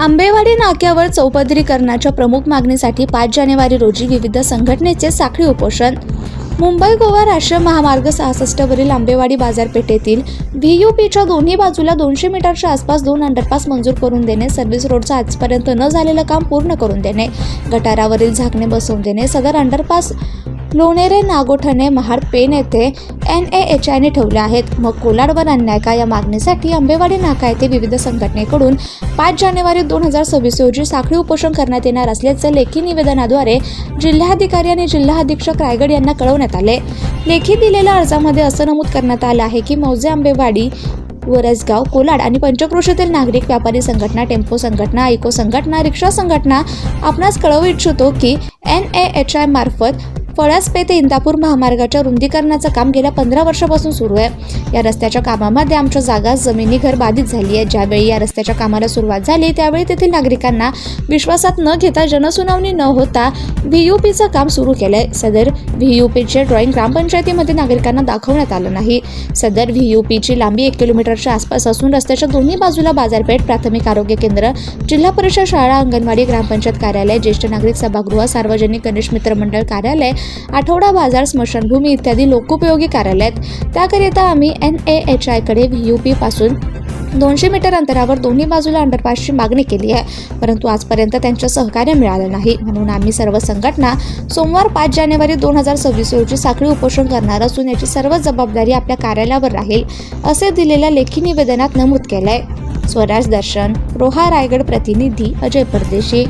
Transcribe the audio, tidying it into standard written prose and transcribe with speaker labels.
Speaker 1: आंबेवाडी नाक्यावर चौपदरीकरणाच्या प्रमुख मागणीसाठी 5 जानेवारी रोजी विविध संघटनेचे साखळी उपोषण. मुंबई गोवा राष्ट्रीय महामार्ग 66 वरील आंबेवाडी बाजारपेठेतील व्हीयूपीच्या दोन्ही बाजूला 200 मीटरच्या आसपास 2 अंडरपास मंजूर करून देणे, सर्व्हिस रोडचं आजपर्यंत न झालेलं काम पूर्ण करून देणे, गटारावरील झाकणे बसवून देणे, सदर अंडरपास लोणेरे, नागोठणे, महाड, पेण येथे NAHIने ठेवले आहेत. मग कोलाडवर अन्याय का? या मागणीसाठी आंबेवाडी नाका येथे विविध संघटनेकडून 5 जानेवारी 2026 रोजी साखळी उपोषण करण्यात येणार असल्याचं लेखी निवेदनाद्वारे जिल्हाधिकारी आणि जिल्हा अधीक्षक रायगड यांना कळवण्यात आले. लेखी दिलेल्या अर्जामध्ये असं नमूद करण्यात आलं आहे की मौजे, आंबेवाडी, वरसगाव, कोलाड आणि पंचक्रोशीतील नागरिक, व्यापारी संघटना, टेम्पो संघटना, इको संघटना, रिक्षा संघटना आपणास कळवू इच्छितो की NAHI मार्फत फळासपे ते इंदापूर महामार्गाच्या रुंदीकरणाचं काम गेल्या 15 वर्षापासून सुरू आहे. या रस्त्याच्या कामामध्ये आमच्या जागा, जमिनी, घर बाधित झाली आहे. ज्यावेळी या रस्त्याच्या कामाला सुरुवात झाली त्यावेळी तेथील नागरिकांना विश्वासात न घेता, जनसुनावणी न होता व्हीयूपीचं काम सुरू केलंय. सदर व्हीयूपीचे ड्रॉइंग ग्रामपंचायतीमध्ये नागरिकांना दाखवण्यात आलं नाही. सदर व्हीयूपीची लांबी 1 किलोमीटरच्या आसपास असून रस्त्याच्या दोन्ही बाजूला बाजारपेठ, प्राथमिक आरोग्य केंद्र, जिल्हा परिषद शाळा, अंगणवाडी, ग्रामपंचायत कार्यालय, ज्येष्ठ नागरिक सभागृह, सार्वजनिक गणेश मित्र मंडळ कार्यालय, आठवडा बाजार, स्मशानभूमी इत्यादी लोकोपयोगी कार्यालय आहेत. त्याकरिता आम्ही NAHI कडे व्हीयूपी पासून 200 मीटर अंतरावर दोन्ही बाजूला अंडरपासची मागणी केली आहे, परंतु आजपर्यंत त्यांचं सहकार्य मिळालं नाही. म्हणून आम्ही सर्व संघटना सोमवार 5 जानेवारी 2026 रोजी साखळी उपोषण करणार असून याची सर्व जबाबदारी आपल्या कार्यालयावर राहील, असे दिलेल्या लेखी निवेदनात नमूद केलंय. स्वराज दर्शन, रोहा, रायगड. प्रतिनिधी अजय परदेशी.